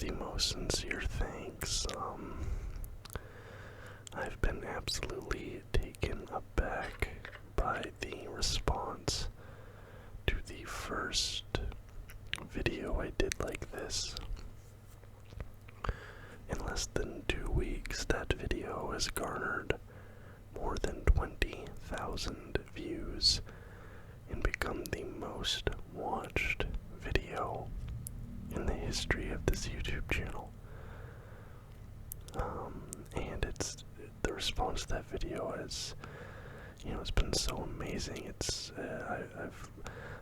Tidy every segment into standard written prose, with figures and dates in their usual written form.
the most sincere thanks. I've been absolutely taken aback by the response to the first video I did like this. In less than 2 weeks, that video has garnered more than 20,000 views and become the most watched video in the history of this YouTube channel. And the response to that video has, it's been so amazing.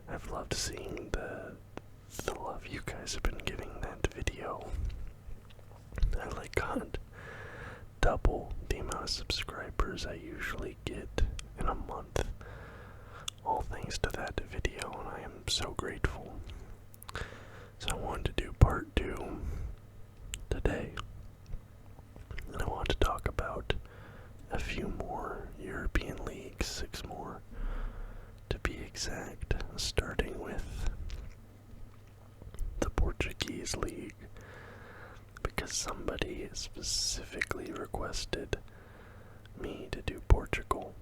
I've loved seeing the love you guys have been giving that video. I got double the amount of subscribers I usually get in a month, all thanks to that video, and I am so grateful. So I wanted to do part 2 today, and I want to talk about a few more European leagues, 6 more to be exact, starting with the Portuguese league, because somebody specifically requested me to do Portugal.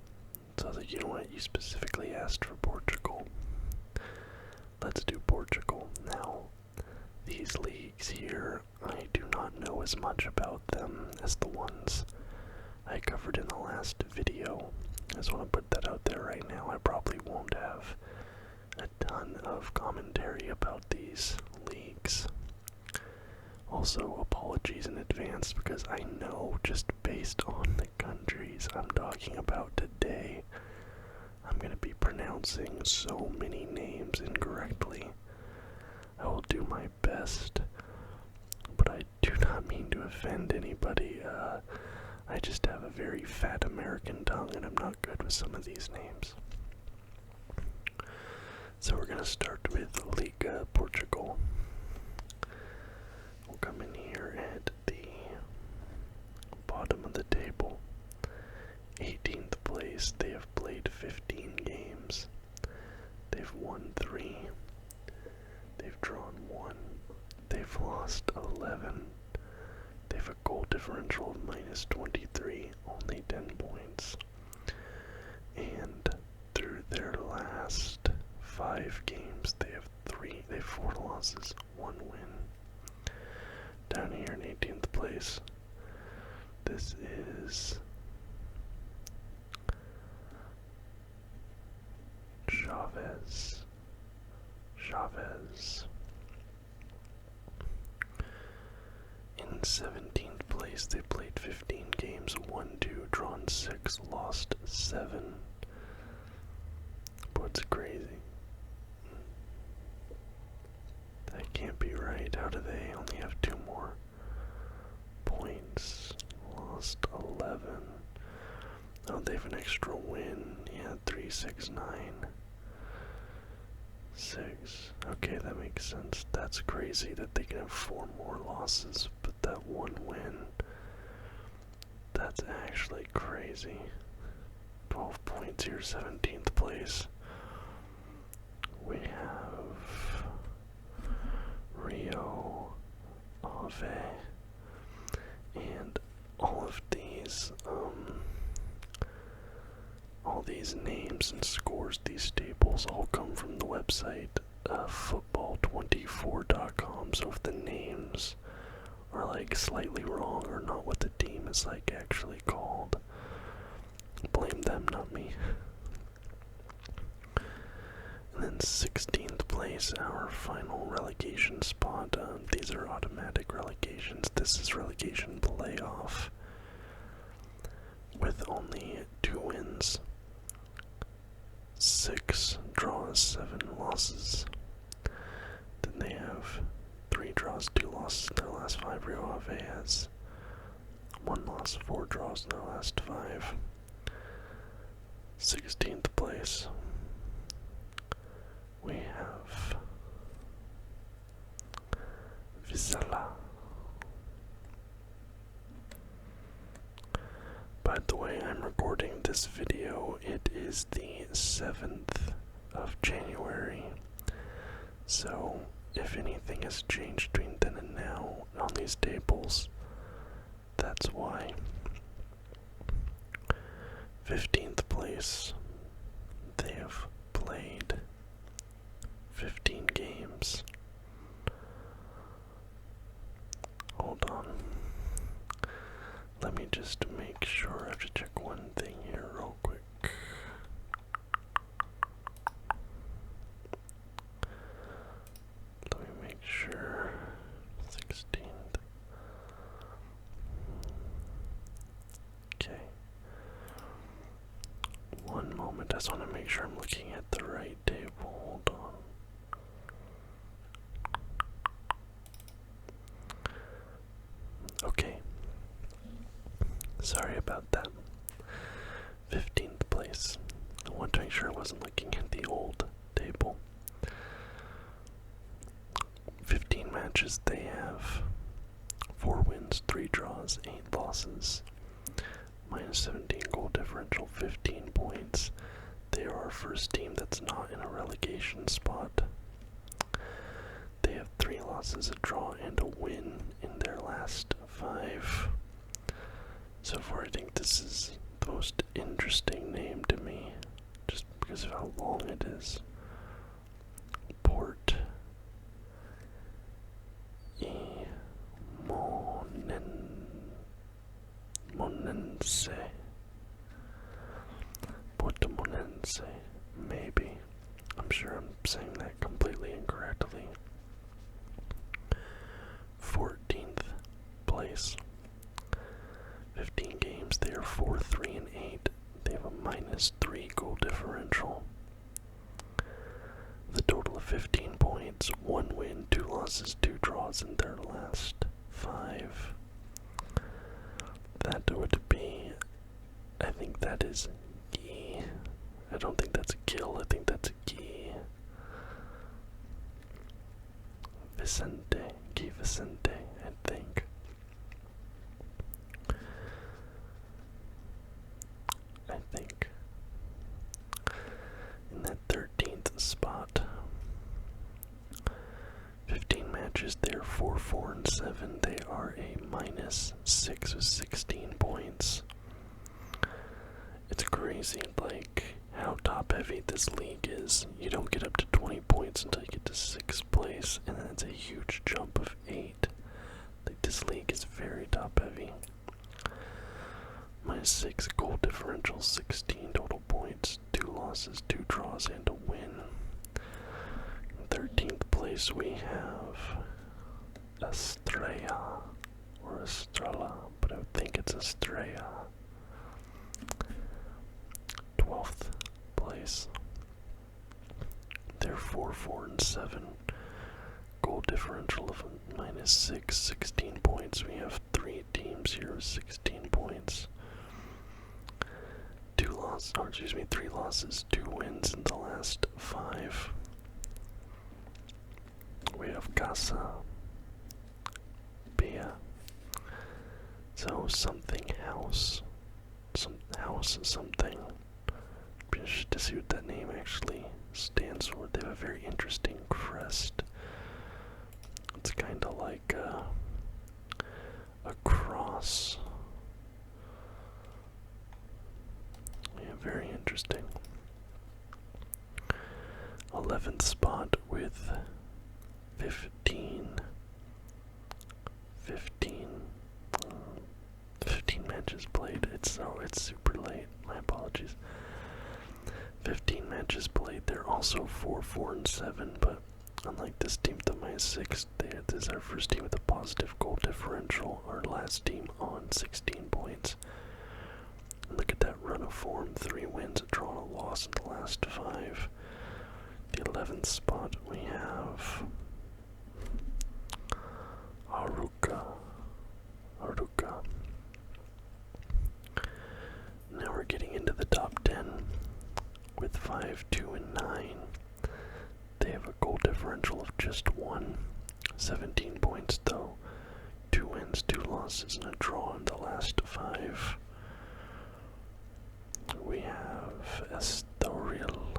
So I was like, you know what, you specifically asked for Portugal. Let's do Portugal. Now, these leagues here, I do not know as much about them as the ones I covered in the last video. I just want to put that out there right now. I probably won't have a ton of commentary about these leagues. Also, apologies in advance because I know just based on the countries I'm talking about today, I'm going to be pronouncing so many names incorrectly. I will do my best, but I do not mean to offend anybody. I just have a very fat American tongue and I'm not good with some of these names. So we're going to start with Liga, Portugal. We'll come in here at the bottom of the table. 18th place, they have played 15 games. They've won 3. They've drawn 1. They've lost 11. They have a goal differential of minus 23, only 10 points. And through their last 5 games, they have 4 losses, 1 win. Down here in 18th place, this is Chavez. In 17th place, they played 15 games, won 2, drawn 6, lost 7. What's crazy? That can't be right. How do they only have 2 more points? Lost 11. Oh, they have an extra win. Yeah, 3, 6, 9. 6. Okay, that makes sense. That's crazy that they can have 4 more losses, but that 1 win, that's actually crazy. 12 points here, 17th place. We have Rio Ave, and all these names and scores, these tables all come from the website football24.com. So if the names are slightly wrong or not what the team is actually called, blame them, not me. And then 16th place, our final relegation spot. These are automatic relegations. This is relegation playoff with only 2 wins, 6 draws, 7 losses. Then they have 3 draws, 2 losses in their last 5. Rio Ave has 1 loss, 4 draws in their last 5. 16th place, we have Vizela. By the way, I'm recording this video. It is the 7th of January. So, if anything has changed between then and now, on these tables. That's why. 15th place. They have played 15 games. Hold on. Let me just make sure. I have to check one thing here real quick. Let me make sure. 16th. Okay. One moment. I just want to make sure I'm looking at the right table. Hold on. Okay. Sorry about that. 15th place. I want to make sure I wasn't looking at the old table. 15 matches, they have 4 wins, 3 draws, 8 losses. Minus 17 goal differential, 15 points. They are our first team that's not in a relegation spot. They have 3 losses, a draw, and a win in their last 5. So far, I think this is the most interesting name to me, just because of how long it is. Port Monense. Portimonense. Maybe. I'm sure I'm saying that completely incorrectly. 14th place. 15 games, they are 4-3-8. They have a minus 3 goal differential. With a total of 15 points, 1 win, 2 losses, 2 draws in their last 5. That would be, I think that is Guy. I don't think that's Gil, I think that's Guy. Guy Vicente, I think. In that 13th spot. 15 matches, they're 4-4-7. They are a minus 6 with 16 points. It's crazy, like, how top heavy this league is. You don't get up to 20 points until you get to 6th place, and then it's a huge jump of 8. Like, this league is very top heavy. Minus 6 goal differential, 16 total points, 2 losses, 2 draws, and a win. In 13th place, we have Estrella, or Estrella, but I think it's Estrella. 12th place. They're 4-4-7. Goal differential of minus 6, 16 points. We have 3 teams here with 16 points. 3 losses, 2 wins in the last 5. We have Casa, Pia. So something house. Some house something. Be interested to see what that name actually stands for. They have a very interesting crest. It's kind of like a cross. Yeah, very interesting. 11th spot with 15 matches played. It's super late. My apologies. 15 matches played. They're also 4-4-7, but unlike this team, the minus 6, this is our first team with a positive goal differential. Our last team on 16 points. And look at that run of form. 3 wins, a draw, and a loss in the last 5. The 11th spot, we have Aruca. Now we're getting into the top 10 with 5, 2, and 9. They have a goal differential of just 1. 17 points though. 2 wins, 2 losses, and a draw in the last 5. We have Estoril.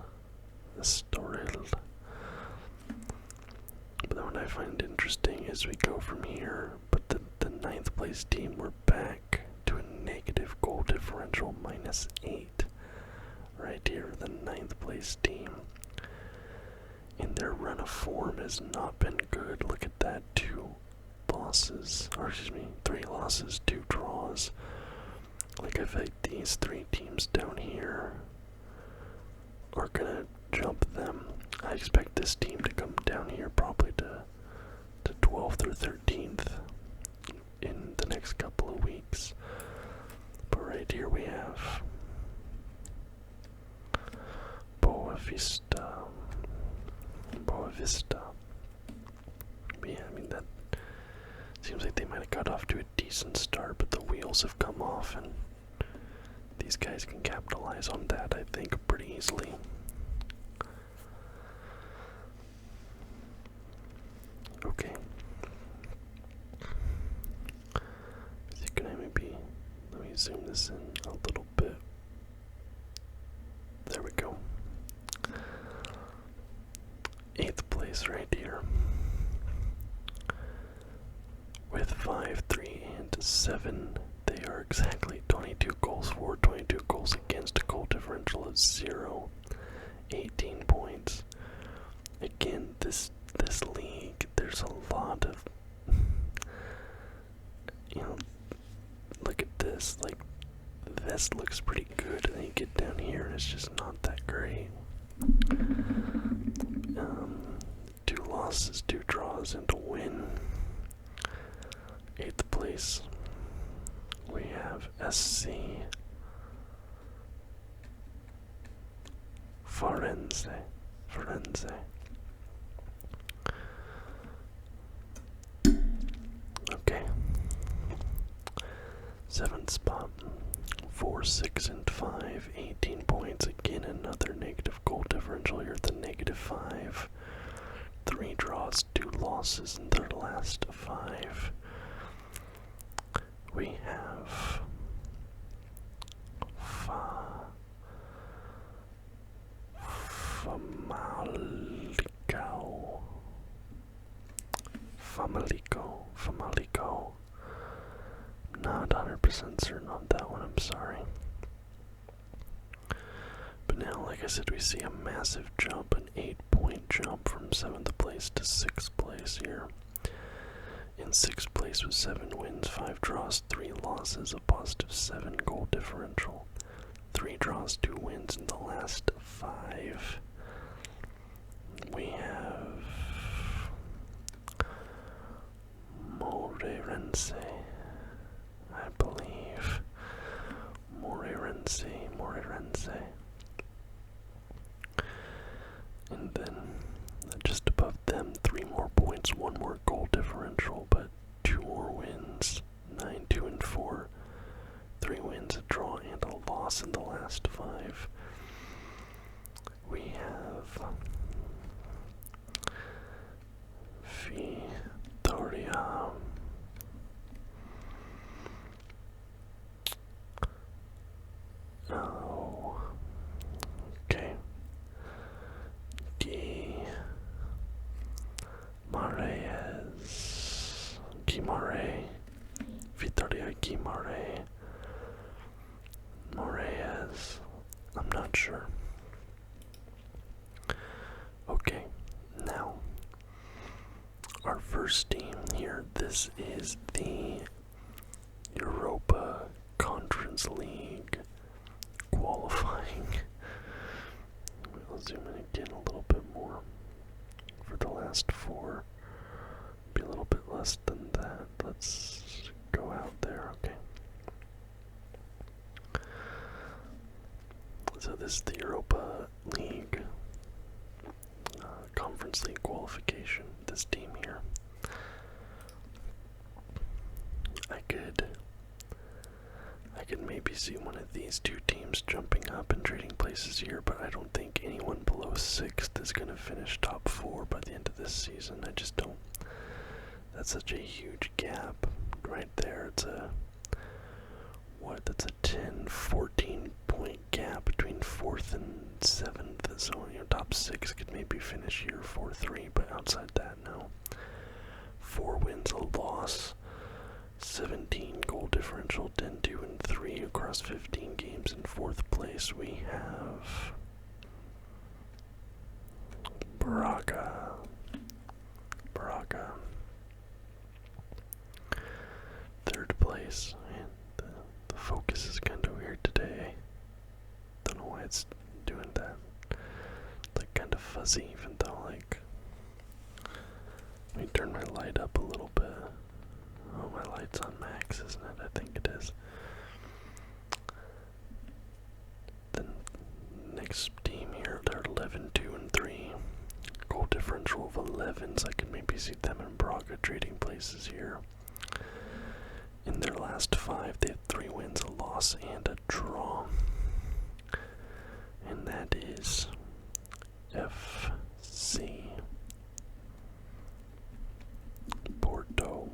But then what I find interesting is we go from here, but ninth place team, we're back to a negative goal differential, -8. Right here, the ninth place team. And their run of form has not been good. Look at that, 3 losses, 2 draws. Like, I feel like these 3 teams down here are gonna jump them. I expect this team to come down here probably to 12th or 13th in the next couple of weeks. But right here we have Boa Vista. But yeah, I mean, that seems like they might have got off to a decent start, but the wheels have come off, and these guys can capitalize on that, I think, pretty easily. Okay. Is it gonna maybe, let me zoom this in a little bit. There we go. 8th place right here. With 5, 3, and 7, they are exactly 22 goals for, 22 goals against, a goal differential of 0, 18 points. Again, this league, there's a lot of, look at this, like, this looks pretty good, and then you get down here and it's just not that great. 2 losses, 2 draws, and a win. 8th place, we have SC Firenze. Okay. 7th spot, 4, 6, and 5, 18 points. Again, another negative goal differential here at the -5. 3 draws, 2 losses in their last 5. We have Famalicão. Not 100% certain on that one, I'm sorry. But now, like I said, we see a massive jump, an 8-point jump from 7th place to 6th place here. In 6th place with 7 wins, 5 draws, 3 losses, a +7 goal differential. 3 draws, 2 wins in the last 5. We have Moreirense, I believe. Moreirense. And then just above them, 3 more points, 1 more goal differential, but 2 more wins. 9, 2, and 4. 3 wins, a draw, and a loss in the last 5. We have Vitória. Oh, okay. Vitória Guimarães. Moraes. I'm not sure. Okay, now our first team here. This is the Europa Conference League qualifying. I'll zoom in again a little bit more. For the last 4, be a little bit less than that. Let's go out there, okay. So this is the Europa League Conference League qualification. This team here, I could maybe see one of these 2 teams jumping up and trading places here, but I don't think anyone below 6th is going to finish top 4 by the end of this season. I just don't. That's such a huge gap right there. It's that's a 10, 14 point gap between 4th and 7th. So, top 6 could maybe finish here 4-3, but outside that, no. 4 wins, a loss. across 15 games. In 4th place, we have Braga. 3rd place, and the focus is kind of weird today. Don't know why it's doing that. Like kind of fuzzy, even though like. Let me turn my light up a little bit. Oh, my light's on max, isn't it? I think it is. The next team here, they're 11-2-3. Goal differential of 11, so I can maybe see them and Braga trading places here. In their last 5, they have 3 wins, a loss, and a draw. And that is FC Porto,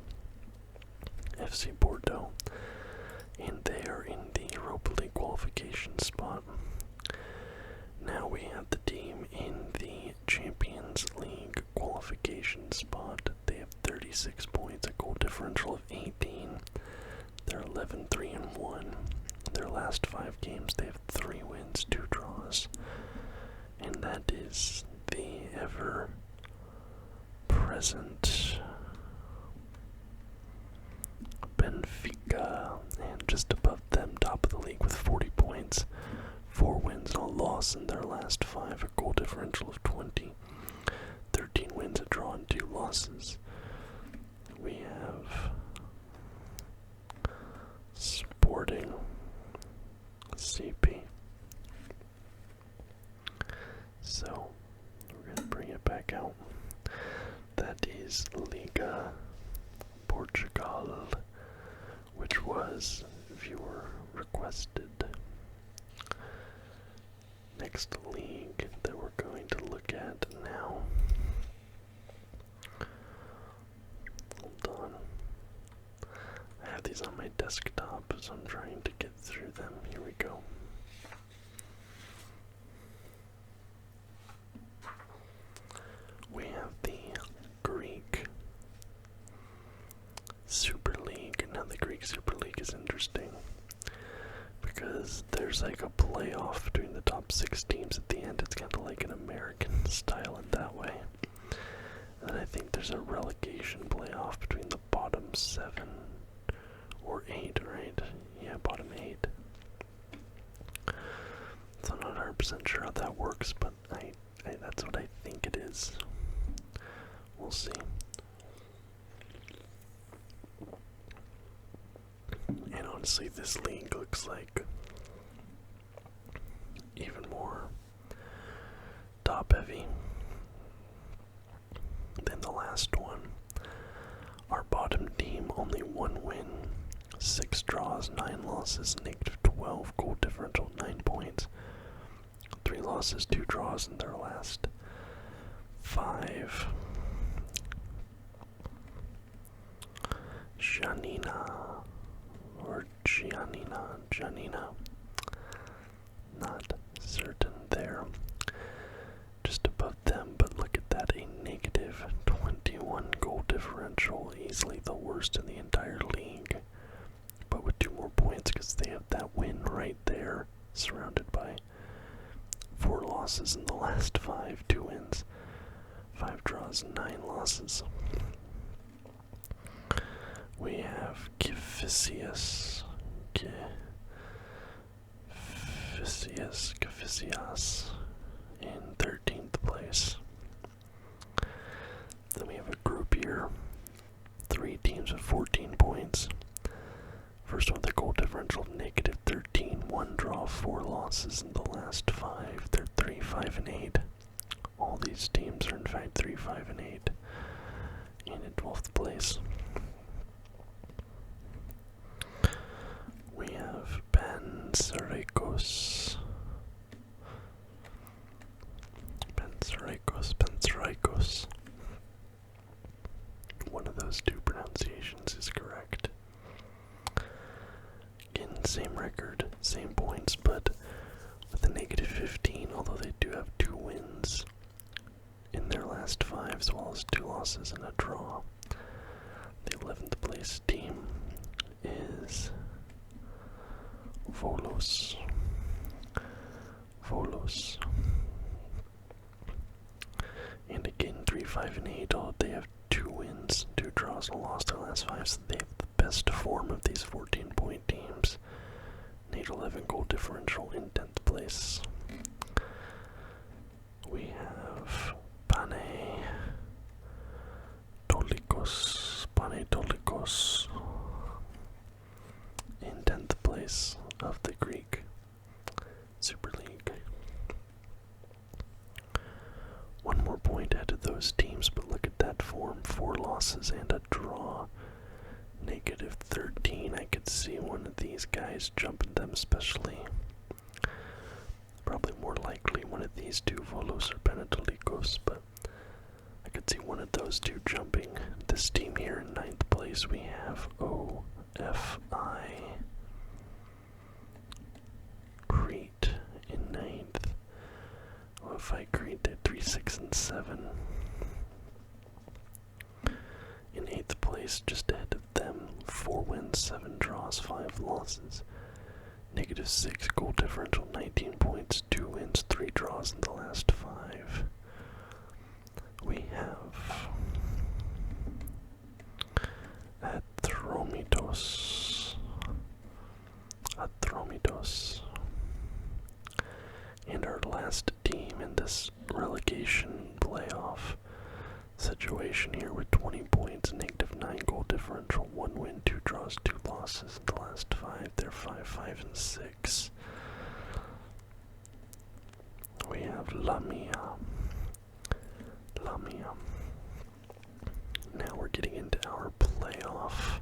and they are in the Europa League qualification spot. Now we have the team in the Champions League qualification spot. They have 36 points, a goal differential of 18. They're 11-3-1. Their last 5 games, they have 3 wins, 2 draws. And that is the ever-present Benfica, and just above them, top of the league with 40 points, 4 wins and a loss in their last 5, a goal differential of 20, 13 wins, a draw, and 2 losses. We have Sporting CP. So, we're going to bring it back out. That is Liga Portugal, which was viewer requested. Next league that we're going to look at now. Hold on. I have these on my desktop, so I'm trying to get through them. Here we go. We have the Greek Super League. Now the Greek Super League is interesting because there's like a playoff between the top 6 teams at the end. It's kind of like an American style in that way. And then I think there's a relegation playoff between the bottom 7 or 8, right? Yeah, bottom 8. So I'm not 100% sure how that works, but that's what I think it is. We'll see. And honestly, this league looks like even more top heavy than the last one. Our bottom team, only 1 win, 6 draws, 9 losses, -12, goal differential, 9 points. 3 losses, 2 draws in their last 5. Janina. Not certain there. Just above them, but look at that, a -21 goal differential, easily the worst in the entire league. But with 2 more points because they have that win right there, surrounded by 4 losses in the last 5, 2 wins, 5 draws, 9 losses. We have Kifisias in 13th place. Then we have a group here, 3 teams with 14 points. First one with a goal differential of -13, 1 draw, 4 losses in the last 5. They're 3-5-8. All these teams are in fact 3-5-8. And in 12th place, we have Panathinaikos. One of those 2 pronunciations is correct. Again, same record, same points, but with a -15, although they do have 2 wins in their last 5, as well as 2 losses and a draw. The 11th place team is Volos. Volos. And again, 3-5-8. Oh, they have 2 wins, 2 draws, and lost their last 5, so they have the best form of these 14-point teams. Need 11 goal differential in 10th place. We have Pane Tolikos in 10th place of the Greek Super League. 1 more point ahead of those teams, but look at that form. 4 losses and a draw. -13. I could see one of these guys jumping them, especially. Probably more likely one of these two, Volos or Panetolikos, but I could see one of those two jumping. This team here in 9th place, we have OFI. Crete in 9th. OFI Crete at 3, 6, and 7. In 8th place, just ahead of them, 4 wins, 7 draws, 5 losses. -6 goal differential, 19 points, 2 wins, 3 draws in the last 5. We have Atromitos. And our last team in this relegation playoff situation here with 20 points, -9 goal differential, 1 win, 2 draws, 2 losses in the last 5. They're 5, 5, and 6. We have Lamia. Now we're getting into our playoff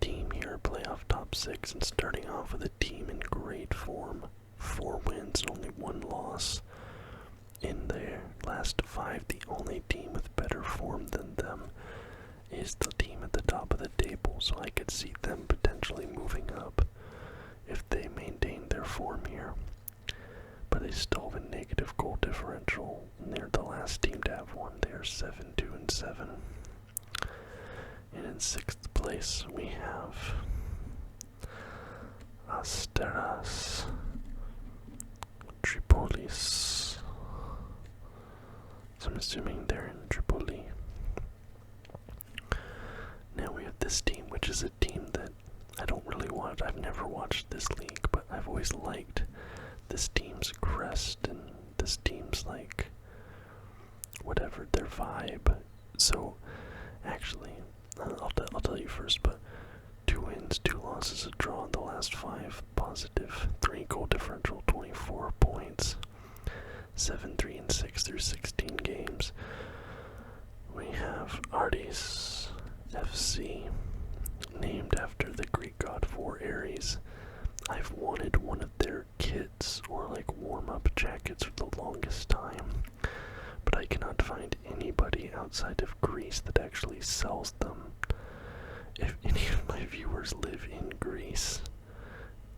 team here, playoff top 6, and starting off with a team in great form. 4 wins and only 1 loss. In their last 5, the only team with better form than them is the team at the top of the table, so I could see them potentially moving up if they maintain their form here. But they still have a negative goal differential, and they're the last team to have one. They are 7, 2, and 7. And in 6th place, we have Asteras Tripolis. So I'm assuming they're in Tripoli. Now we have this team, which is a team that I don't really watch. I've never watched this league, but I've always liked this team's crest and this team's, like, whatever, their vibe. So, actually, I'll tell you first, but 2 wins, 2 losses, a draw in the last 5, positive 3 goal differential, 24 points, 7, 3, and 6 through 16 games. We have Ardis FC, named after the Greek god for Ares. I've wanted one of their kits or like warm-up jackets for the longest time, but I cannot find anybody outside of Greece that actually sells them. If any of my viewers live in Greece,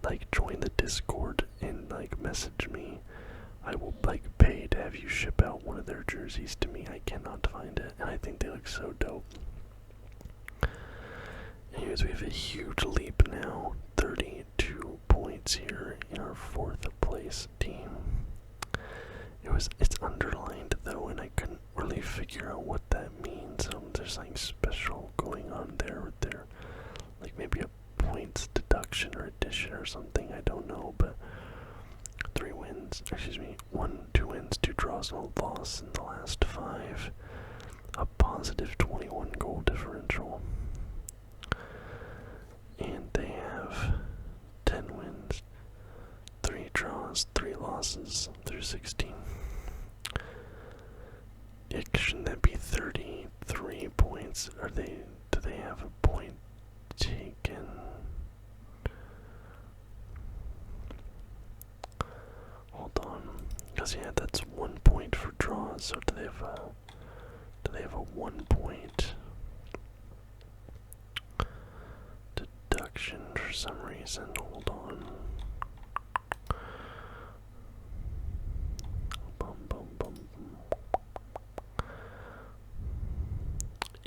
like, join the Discord and like message me. I will like pay to have you ship out one of their jerseys to me. I cannot find it, and I think they look so dope. Anyways, we have a huge leap now, 32 points here in our 4th place team. It's underlined though, and I couldn't really figure out what that means. There's something special going on there with their, like, maybe a points deduction or addition or something, I don't know, but 2 wins, 2 draws, and a loss in the last 5. A positive 21 goal differential. And they have 10 wins, 3 draws, 3 losses through 16. Shouldn't that be 33 points? Do they have a point taken? Hold on. Because yeah, that's 1 point for draws, so do they have a 1 point deduction for some reason? Hold on.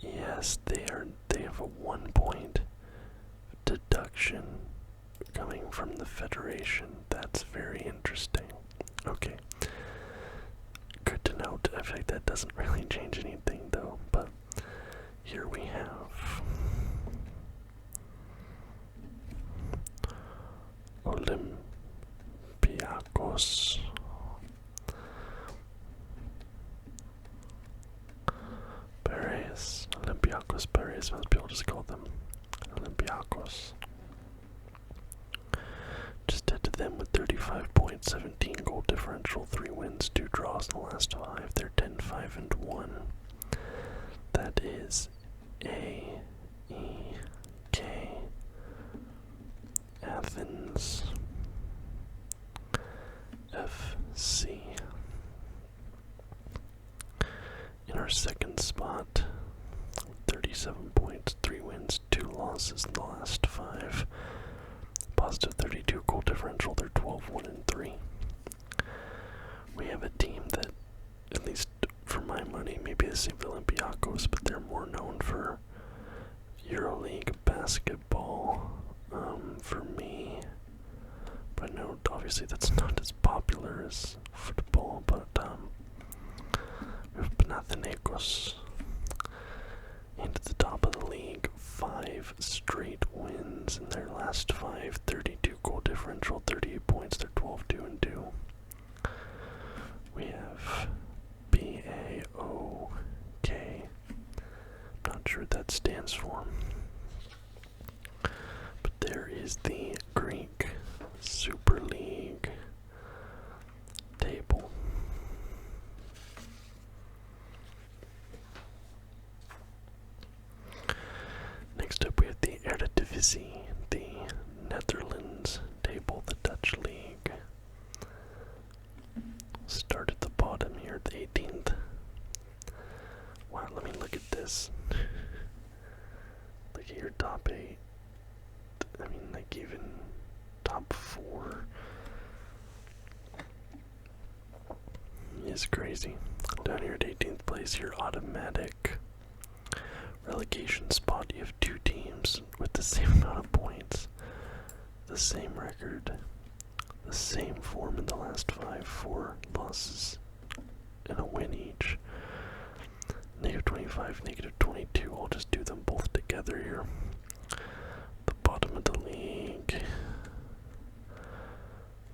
Yes, they have a 1 point deduction coming from the Federation. That's very interesting. Okay. Good to note. I feel like that doesn't really change anything though, but here we have Olympiacos. Olympiacos Paris, most people just call them Olympiacos. Just head to them with 35 points, 17 goal differential, 3 wins, 2 draws in the last 5. They're 10-5-1. That is A-E-K Athens FC. In our second spot, 37 points, 3 wins, 2 losses in the last 5. Positive 32 goal differential, they're 12-1-3. We have a team that, at least for my money, maybe the same Olympiacos, but they're more known for EuroLeague basketball for me. But no, obviously that's not as popular as football, but we have Panathinaikos. And at the top of the league, 5 straight wins in their last 5, 32 goal differential, 38 points, they're 12-2-2. We have B-A-O-K. Not sure what that stands for. But there is the Greek Super League table. Next up we have the Eredivisie, the Netherlands table, the Dutch league. Start at the bottom here at the 18th. Wow, let me look at this. Look at your top 8. I mean, like even top 4 is crazy. Down here at 18th place, your automatic relegation spot. You have 2 teams with the same amount of points, the same record, the same form in the last 5, 4 losses and a win each. Negative 25, negative 22. I'll just do them both together here. The bottom of the league,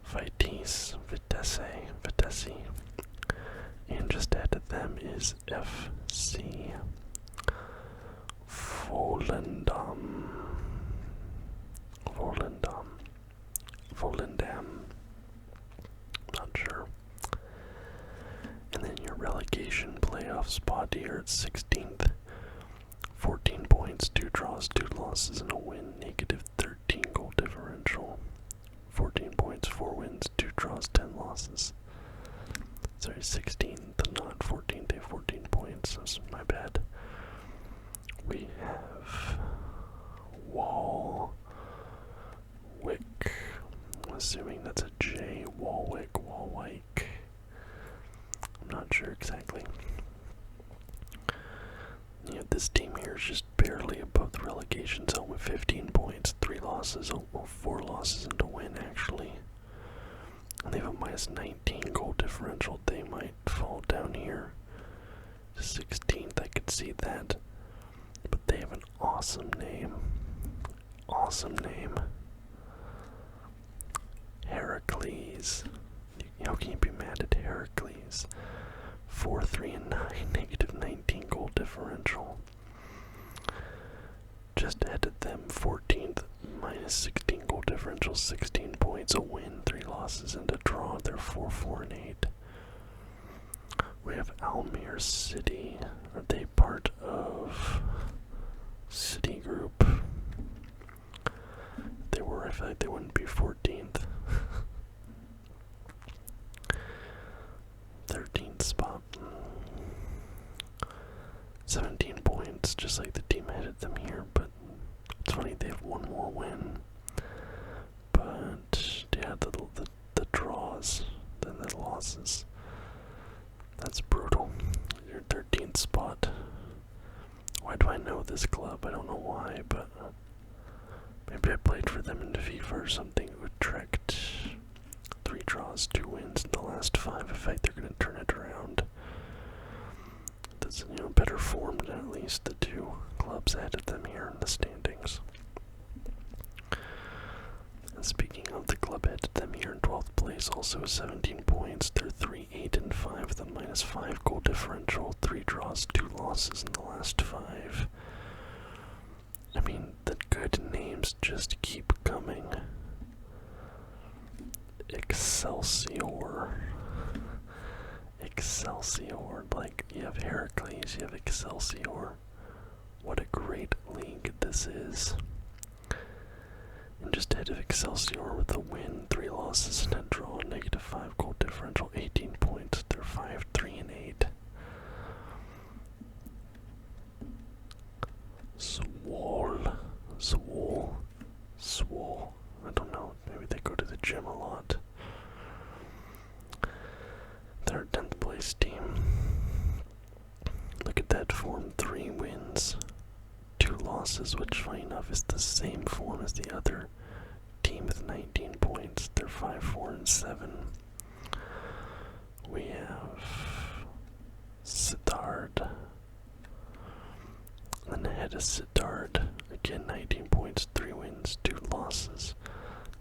Vitesse, and just ahead of them is FC Volendam, not sure. And then your relegation playoff spot here at 16th, 14 points, 2 draws, 2 losses, and a win, negative 13 goal differential, 14 points, 4 wins, 2 draws, 10 losses. Sorry, 16th, not 14th, they have 14 points, that's my bad. We have Walwick. I'm assuming that's a J. Walwick. I'm not sure exactly. Yeah, this team here is just barely above the relegation zone with 15 points, 3 losses, or 4 losses and a win actually. And they have a minus 19 goal differential. They might fall down here to 16th. I could see that. But they have an awesome name. Heracles. How can you be mad at Heracles? 4-3-9, negative 19 goal differential. Just ahead of them, 14th, minus 16 goal differential, 16 points, a win, 3 losses, and a draw. They're 4-4-8. We have Almere City. Are they part of City Group? If they were, I feel like they wouldn't be 14th. 13th spot. 17 points, just like the team ahead of them here, but it's funny, they have 1 more win. But, yeah, the draws, then the losses. That's brutal. Your 13th spot. Why do I know this club? I don't know why, but maybe maybe I played for them in FIFA or something. Utrecht, 3 draws, 2 wins in the last 5. I think they're going to turn it around. That's, better formed than at least the 2 clubs ahead of them here in the standings. And speaking of the club ahead of them here in 12th place, also 17 points. They're 3-8-5 with a -5 goal differential, 3 draws, 2 losses in the last 5. I mean, the good names just keep coming. Excelsior. Excelsior. Like, you have Heracles, you have Excelsior. What a great league this is. And just ahead of Excelsior with a win, 3 losses and a draw, -5 goal differential, 18 points. They're 5-3-8. Swole. I don't know. Maybe they go to the gym a lot. They're a 10th place team. Look at that form. 3 wins, 2 losses, which funny enough is the same form as the other team with 19 points. They're 5-4-7. We have Sittard. And ahead of Sittard, again 19 points, 3 wins, 2 losses,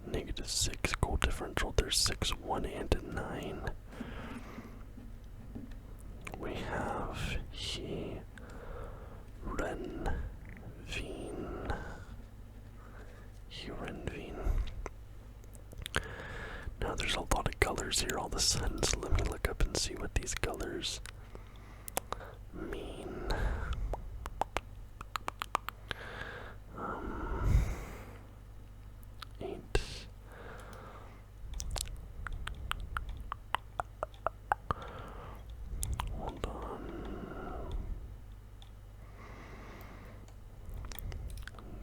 -6 goal differential. They're 6-1-9. We have Heerenveen. Now there's a lot of colors here all of a sudden, so let me look up and see what these colors mean. Hold on.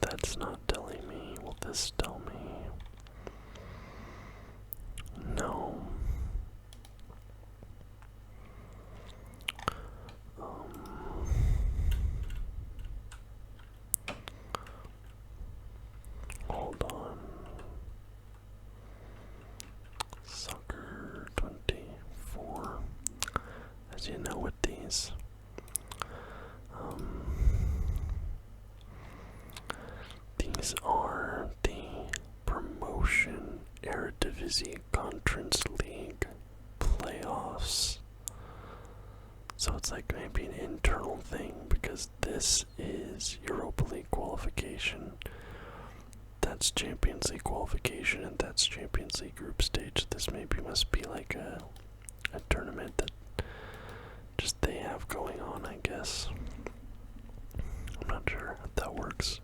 That's not telling me. Will this tell me? No. Hold on. Soccer 24. As you know with these. These are the promotion Eredivisie Conference League playoffs. So it's like maybe an internal thing because this is Europa League qualification. That's Champions League qualification and that's Champions League group stage. This maybe must be like a tournament that just they have going on, I guess. I'm not sure if that works.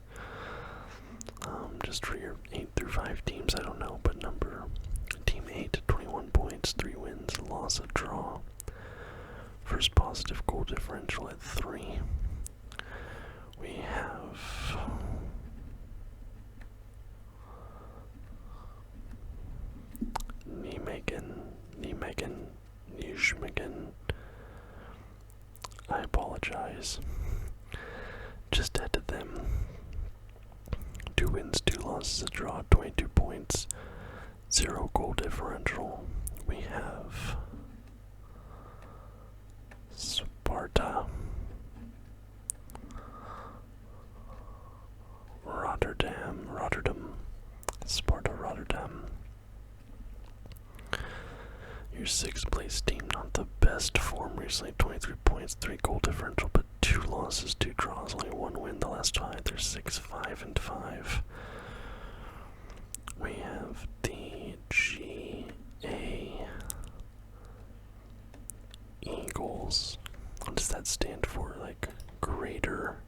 Just for your 8 through 5 teams, I don't know, but team 8, 21 points, 3 wins, a loss, a draw. First positive goal differential at 3. We have Nijmegen. I apologize. Just ahead of them. 2 wins, 2 losses, a draw, 22 points, 0 goal differential. We have Sparta, Rotterdam, Sparta Rotterdam. Your 6th place team, not the best form recently, 23 points, 3 goal differential, but 2 losses, 2 draws, only 1 win the last 5. They're 6-5-5. We have the GA Eagles. What does that stand for? Like Greater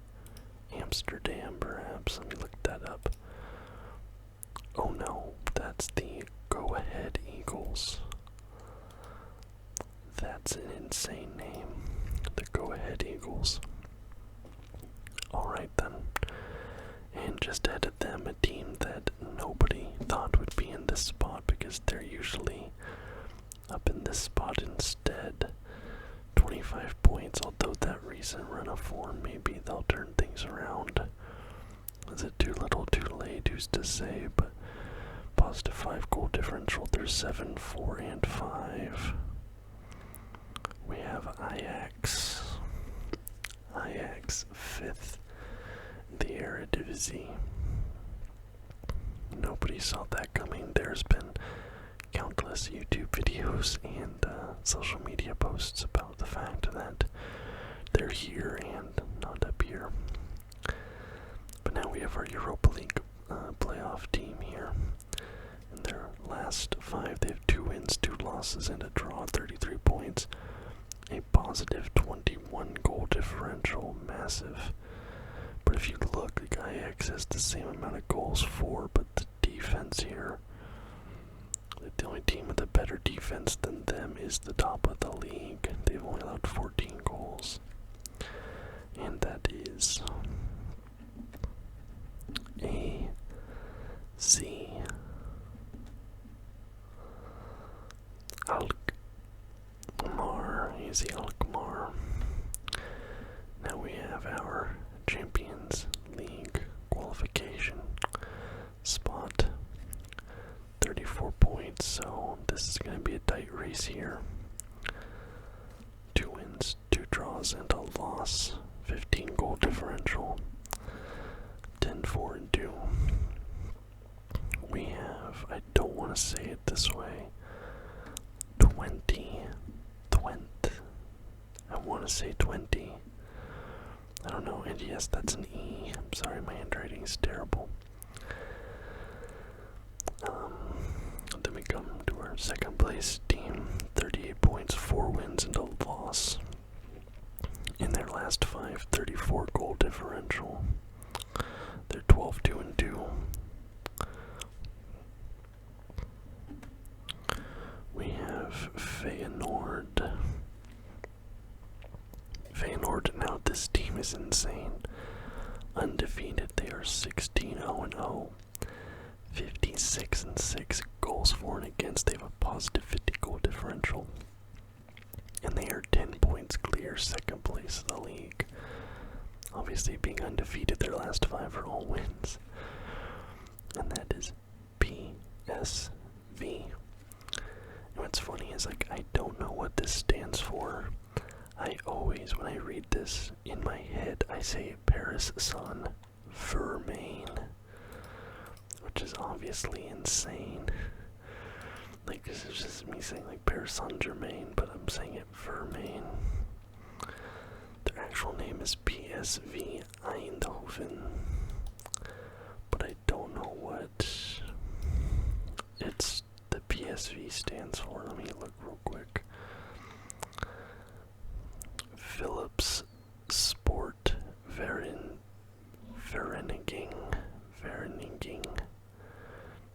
Amsterdam, perhaps? Let me look that up. Oh no, that's the Go Ahead Eagles. That's an insane name. The Go Ahead Eagles. Alright then. And just ahead of them, a team that nobody thought would be in this spot because they're usually up in this spot instead. 25 points, although that recent run of form, maybe they'll turn things around. Is it too little too late? hate who's to say, but positive 5 goal differential. They're 7, 4, and 5. We have Ajax. Ajax 5th in the Eredivisie. Nobody saw that coming. There's been countless YouTube videos and social media posts about the fact that they're here and not up here. But now we have our Europa League playoff team here. In their last 5, they have 2 wins, 2 losses, and a draw, 33 points. A positive 21 goal differential, massive. But if you look, like Ajax has the same amount of goals for, but the defense here, the only team with a better defense than them is the top of the league. They've only allowed 14 goals. And that is A.Z. Alkmaar. A.Z. Alkmaar. Now we have our Champions League qualification spot. 34 points, so this is going to be a tight race here. 2 wins, 2 draws, and a loss. 15 goal differential. 10, 4, and 2. We have, I don't want to say it this way, 20. I want to say 20. I don't know, and yes, that's an E. I'm sorry, my handwriting is terrible. Then we come to our second place team, 38 points, 4 wins, and a loss. In their last 5, 34 goal differential. They're 12, 2, and 2. We have Feyenoord. Feyenoord, now this team is insane. Undefeated, they are 16-0-0. 56-6 goals for and against. They have a positive 50 goal differential. And they are 10 points clear, second place in the league. Obviously, being undefeated, their last 5 are all wins. And that is PSV. And what's funny is, like, I don't know what this stands for. I always, when I read this in my head, I say Paris Saint-Germain, which is obviously insane. Like, this is just me saying, like, Paris Saint-Germain, but I'm saying it Vermain. Their actual name is PSV Eindhoven, but I don't know what it's the PSV stands for. Let me look real quick. Philips Sport Vereniging.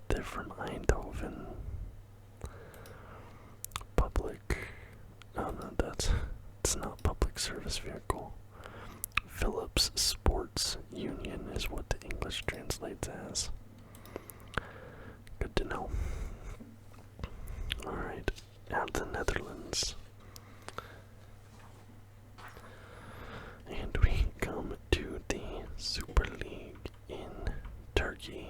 They're from Eindhoven. It's not public service vehicle. Philips Sports Union is what the English translates as. Good to know. Alright, out of the Netherlands. And we come to the Super League in Turkey.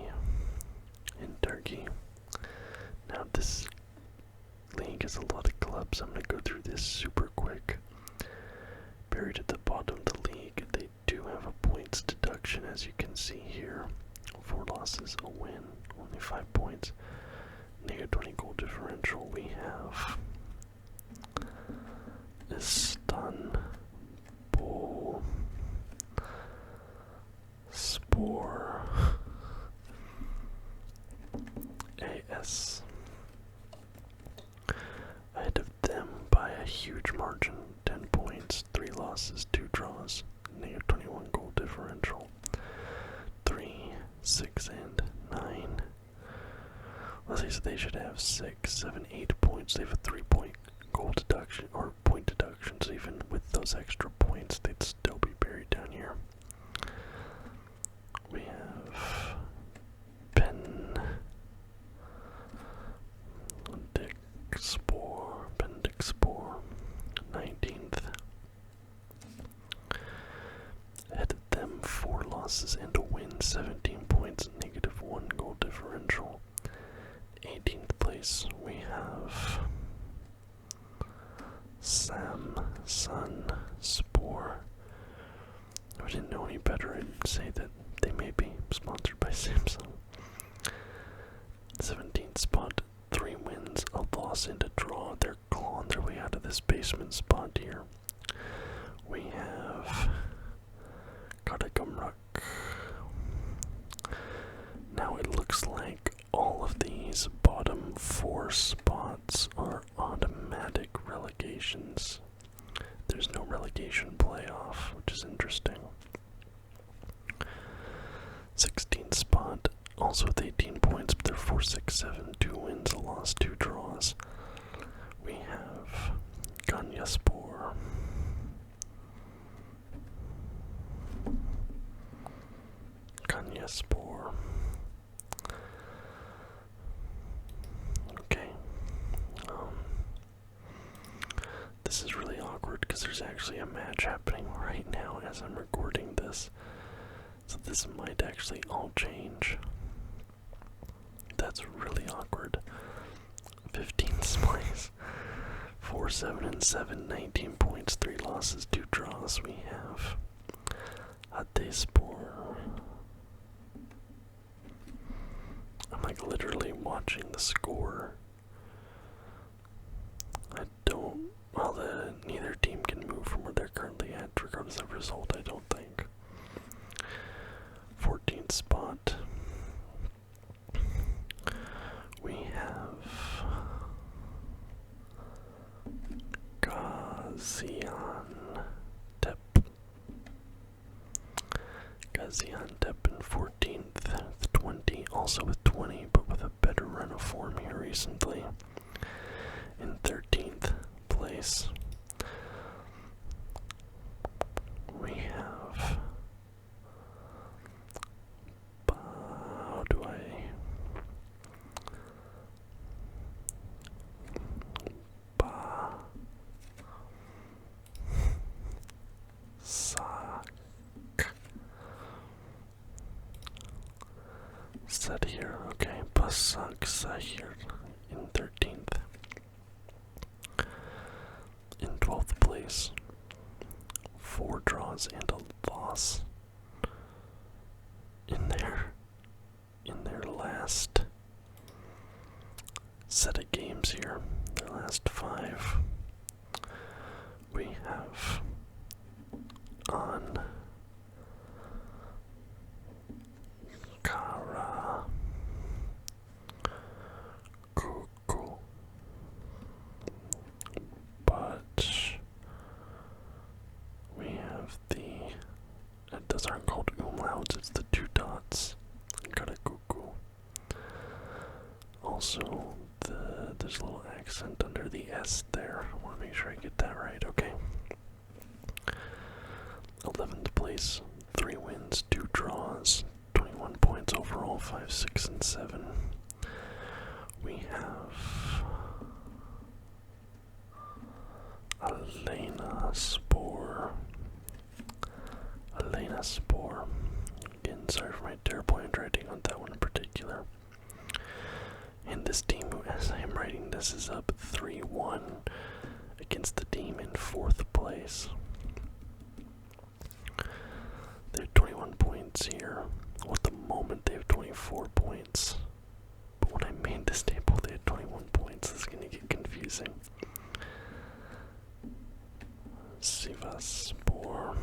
Now this league has a lot of clubs. I'm going to go through this super quick. Buried at the bottom of the league, they do have a points deduction, as you can see here. 4 losses, a win, only 5 points. Negative 20 goal differential. We have Istanbul Spor AS. Ahead of them by a huge margin, 10 points, 3 losses, 2 draws, negative 21 goal differential. 3, 6, and 9. Let's see, so they should have 6, 7, 8 points. They have a 3-point goal deduction, or point deduction, so even with those extra points, they'd still be buried down here. We have Pendikspor, 19th. Ahead of them, 4 losses and a win, 17 points, negative 1 Samsung. 17th spot, 3 wins, a loss, and a draw. They're clawing their way out of this basement spot here. We have Karagumruk. Now it looks like all of these bottom 4 spots are automatic relegations. There's no relegation playoff, which is interesting. 16th spot, also with 18 points, but they're 4-6-7, 2 wins, a loss, 2 draws. We have Ganyaspor. Okay. This is really awkward because there's actually a match happening right now as I'm recording this. So this might actually all change. That's really awkward. 15th place. 4-7-7, 19 points, 3 losses, 2 draws. We have Adespor. I'm like literally watching the score. Neither team can move from where they're currently at, regardless of result, I don't think. 14th spot. We have Gaziantep. Gaziantep in 14th with 20, also with 20, but with a better run of form here recently. In 13th place, we have Sahir, okay, Basak Sahir in 13th. In 12th place, 4 draws and a loss in their last set of games here, their last 5. We have on Kara Kuku, but we have those aren't called umlauts, it's the 2 dots. Karakuku. Also, there's a little accent under the S there. I want to make sure I get that right. Okay. 11th place, 3 wins, 2 draws, 21 points overall, 5, 6, and 7. We have Elena Spore. Again, sorry for my terrible handwriting on that one in particular. And this team, as I am writing this, is up 3-1 against the team in 4th place. They have 21 points here. Well, at the moment, they have 24 points. But when I made this table, they had 21 points. This is going to get confusing. Sivaspor.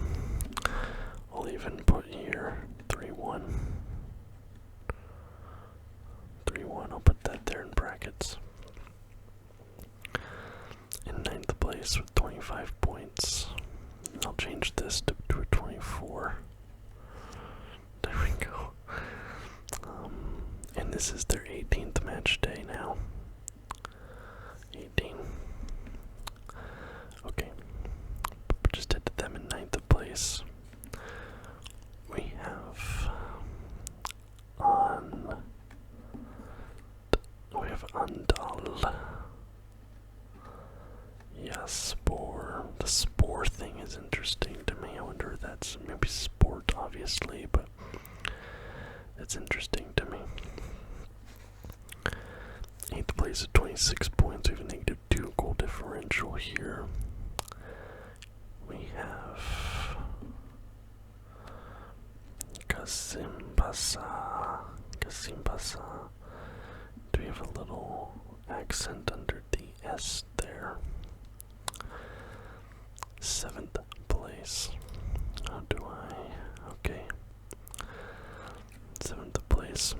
I'll even put here 3-1. 3-1, I'll put that there in brackets. In 9th place with 25 points. I'll change this to a 24. There we go. And this is their 18th match day now. 18. Okay. Just head to them in 9th place. We have Andal. Yeah, Spore. The Spore thing is interesting to me. I wonder if that's maybe sport, obviously, but it's interesting to me. 8th place at 26 points. We have a -2 goal differential here. We have Kasimbasa. Simpasa. Do we have a little accent under the S there? 7th place. How do I? Okay. 7th place.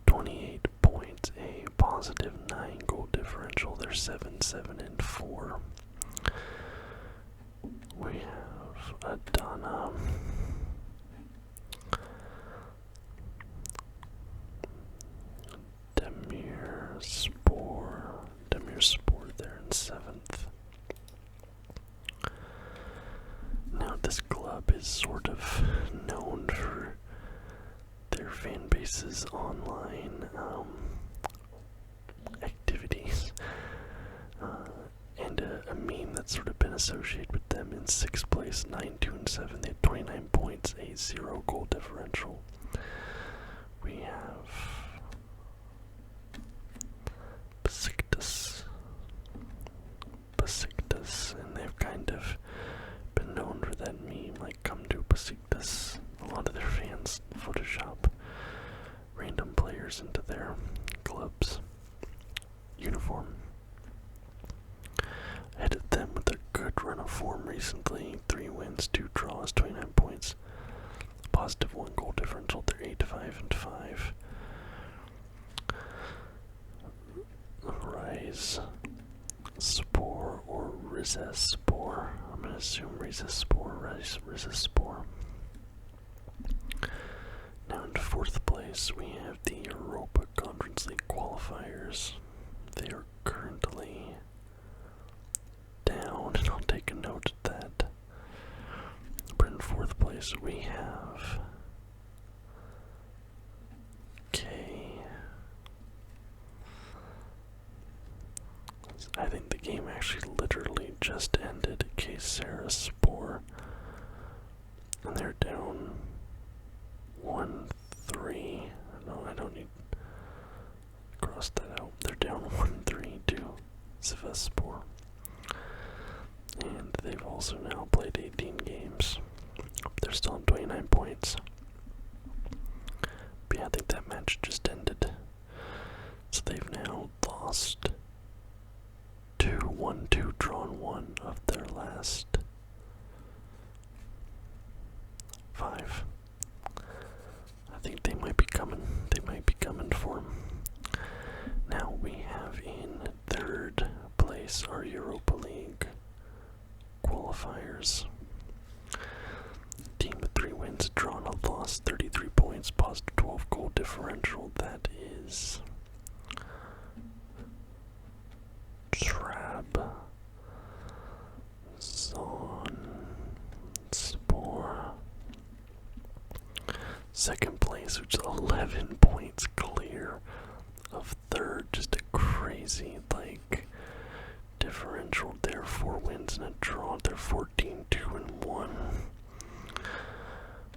28 points. A positive 9 goal differential. They're 7-7-4. We have Adana. Demirspor there in 7th. Now this club is sort of known for their fan base's online activities, and a meme that's sort of been associated with them in 6th place, 9-2-7. They have 29 points, a 0 goal differential. We have Besiktas, and they've kind of been known for that meme, like, come to Besiktas. A lot of their fans Photoshop random players into their club's uniform. I headed them with a good run of form recently. 3 wins, 2 draws, 29 points. Positive 1 goal differential. They're 8-5-5. Rise Spore or Rizespor. I'm gonna assume Rizespor. Rizespor. Now in 4th place we have the Europa Conference League qualifiers. They are currently down, and I'll take a note of that. But in 4th place we have I think the game actually literally just ended. Kayserispor, and they're down 1-3. No, I don't need to cross that out. They're down 1-3 to Sivasspor, and they've also now played 18 games. They're still on 29 points. But yeah, I think that match just ended. So they've now lost 2-1-2, drawn 1 of their last 5. I think they might be coming. For them. Now we have in 3rd place our Europa League qualifiers. Team with 3 wins, drawn a loss, 33 points, positive 12 goal differential. That is Trab Spore. 2nd place, which is 11 points clear of 3rd. Just a crazy, differential there. 4 wins and a draw. They're 14-2-1.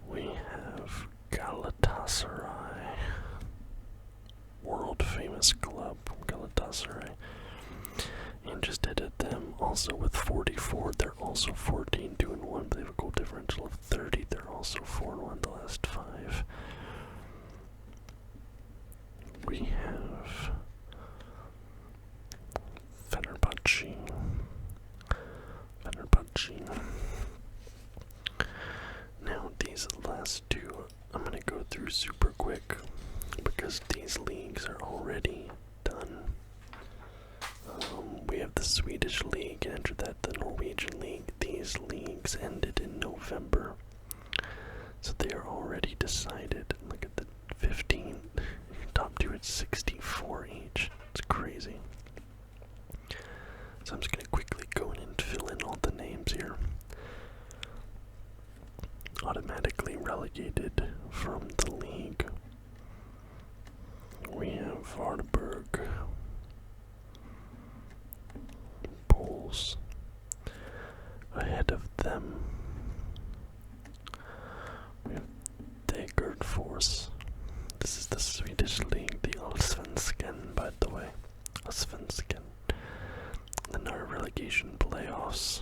We have Galatasaray, world famous club, Galatasaray. And just headed them also with 44. They're also 14-2-1. They have a goal differential of 30. They're also 4-1 the last 5. We have Fenerbahce. Now these last 2 I'm gonna go through super quick because these leagues are already done. We have the Swedish League, and after that the Norwegian League. These leagues ended in November, so they are already decided. Look at the 15 top 2 at 64 each. It's crazy. So I'm just going to quickly go in and fill in all the names here. Automatically relegated from the league. We have Varberg, Bulls. Ahead of them, we have Degerfors. This is the Swedish league, the Allsvenskan, by the way. Allsvenskan. Then our relegation playoffs.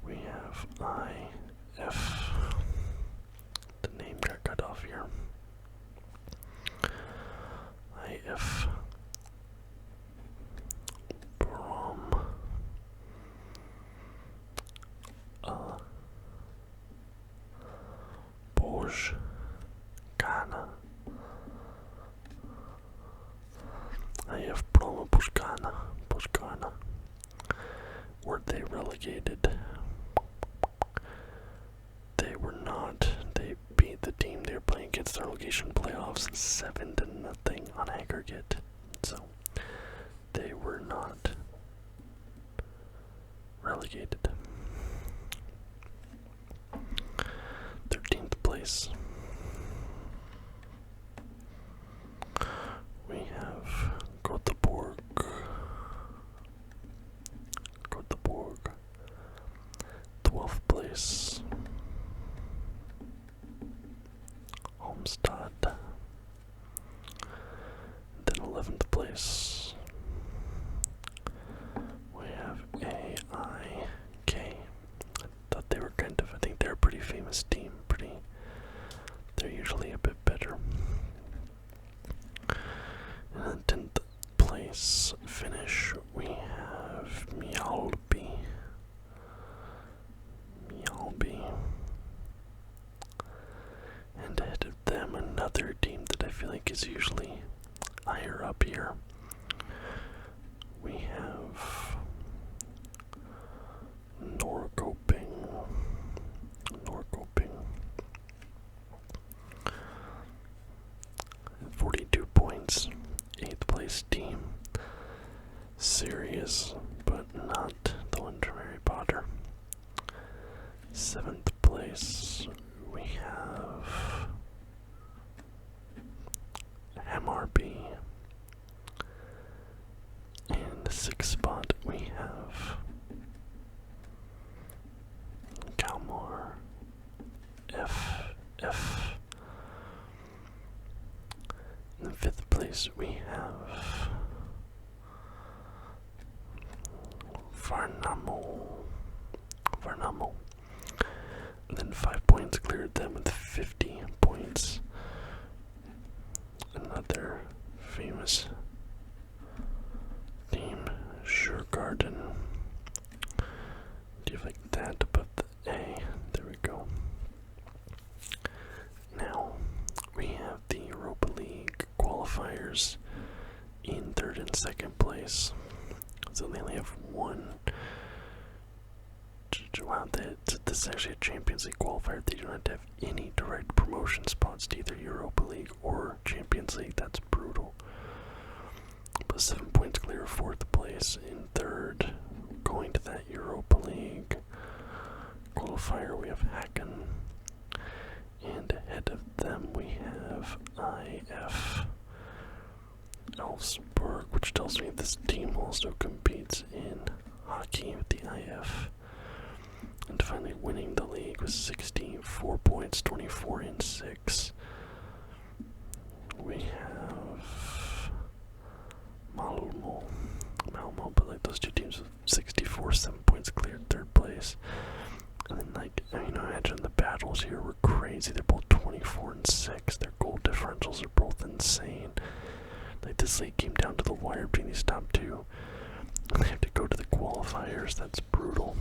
We have IF. The name got cut off here. place finish, we have Mjällby. And ahead of them, another team that I feel like is usually higher up here. We have Norrköping. 42 points. 8th place team. Serious, but not the one from Harry Potter. 7th place, we have Hammarby. And 6th spot, we have Kalmar. F. In 5th place, we have Värnamo. And then 5 points cleared them with 50 points. Another famous team, Djurgården. Do you like that above the A? There we go. Now, we have the Europa League qualifiers in 3rd and 2nd place. So they only have one. Wow, this is actually a Champions League qualifier. They do not have any direct promotion spots to either Europa League or Champions League. That's brutal. But 7 points clear of 4th place. In 3rd, going to that Europa League qualifier, we have Häcken. And ahead of them, we have IF Elfsborg, which tells me this team also competes in hockey with the IF. And finally winning the league with 64 points, 24 and 6. We have Malmo, but like those two teams with 64, 7 points cleared 3rd place. And then I imagine the battles here were crazy. They're both 24 and 6. Their goal differentials are both insane. Like this league came down to the wire between these top two. And they have to go to the qualifiers. That's brutal.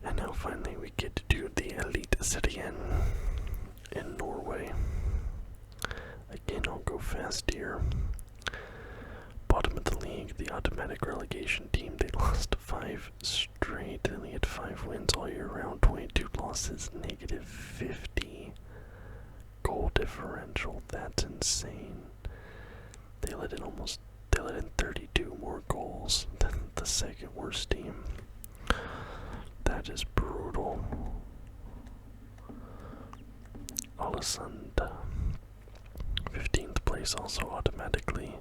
And now finally we get to do the Eliteserien in Norway. Again, I'll go fast here. Bottom of the league, the automatic relegation team, they lost 5 straight. They only had 5 wins all year round, 22 losses, negative 50 goal differential. That's insane. They let in 32 more goals than the second worst team. That is brutal. Allsvenskan, 15th place, also automatically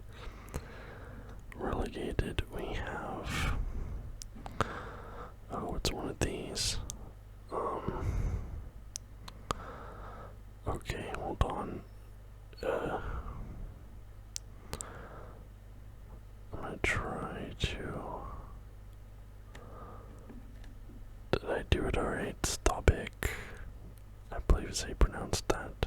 relegated. We have, it's one of these. Okay, hold on. I'm gonna try to. Did I do it alright? Stabæk. I believe is how you pronounce that.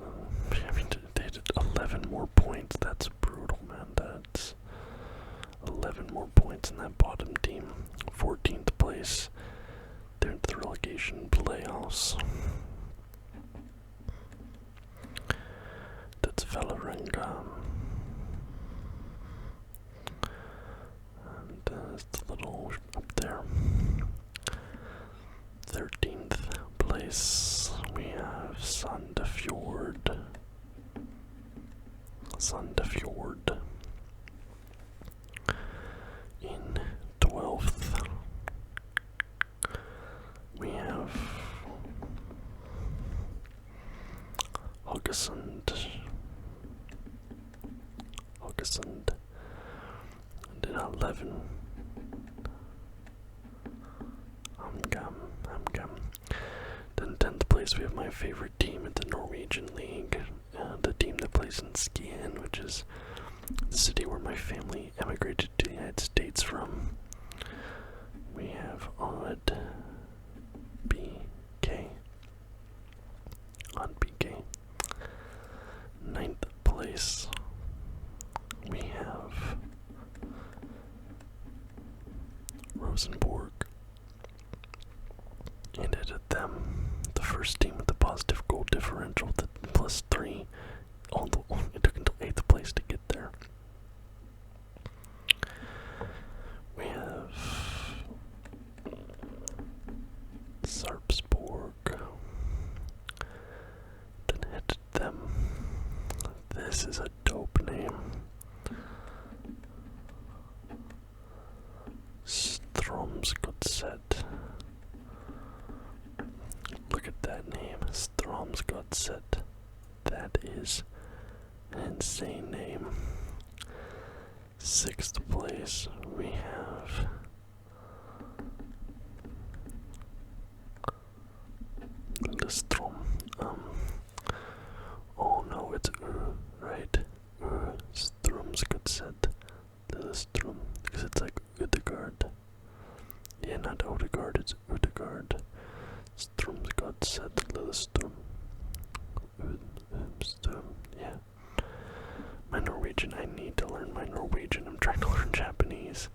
I mean, they did 11 more points. That's brutal, man. That's 11 more points in that bottom team. 14th place. They're in the relegation playoffs. That's Vålerenga. And it's a little up there. 13th place, we have Sandefjord. In 12th, we have Haugesund. And in 11, Hamgam. Then 10th place, we have my favorite team in the Norwegian League, the team that plays in Skien, which is the city where my family emigrated to the United States from. We have Odd BK. and added them. The first team with the positive goal differential, the +3. It took until 8th place to get there. We have Sarpsborg. Then added them. This is a dope name. Stromsgodset. Look at that name, Stromsgodset. That is an insane name. 6th place, we have Listrom. Oh no, it's right? Stromsgodset. Listrom. Because it's like Udegaard. Yeah, not Odegaard, it's Udegaard. Stromsgodset, Lillestrom. Yeah. My Norwegian, I need to learn my Norwegian. I'm trying to learn Japanese.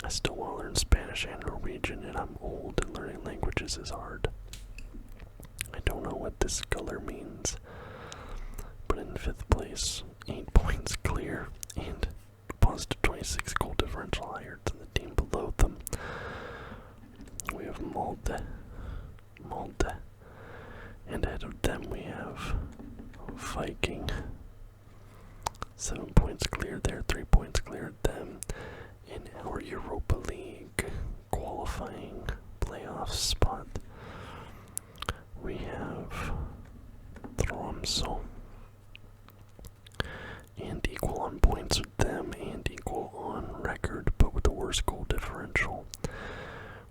I still want to learn Spanish and Norwegian, and I'm old, and learning languages is hard. I don't know what this color means. But in 5th place, 8 points clear, and positive 26 goal differential higher than the team below them. We have Molde. And ahead of them we have Viking. 7 points clear there, 3 points clear at them. In our Europa League qualifying playoff spot, we have Tromsø. And equal on points with them, and equal on record, but with the worst goal differential.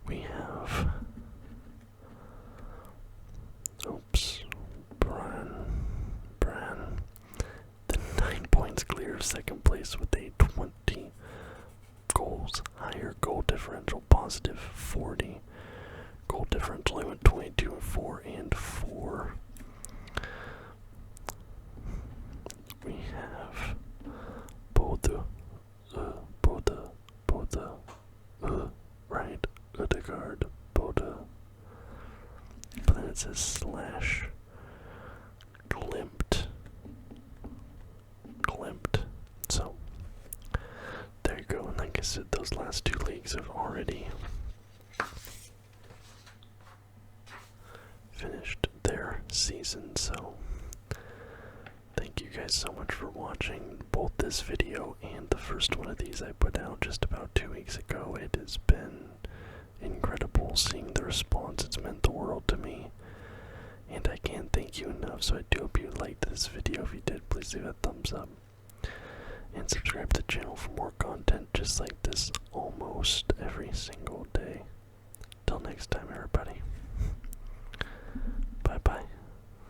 We have Bran. Then 9 points clear of 2nd place with a 20 goals higher goal differential, positive 40 goal differential. I went 22 and 4 and 4. We have Bode, right, Udegaard, Bode, but then it says slash Glimt, so there you go. And like I said, those last 2 leagues have already finished their season, so thank you guys so much for watching both this video and the first one of these I put out just about 2 weeks ago. It has been incredible seeing the response. It's meant the world to me, and I can't thank you enough. So I do hope you liked this video. If you did, please leave a thumbs up and subscribe to the channel for more content just like this almost every single day. Till next time.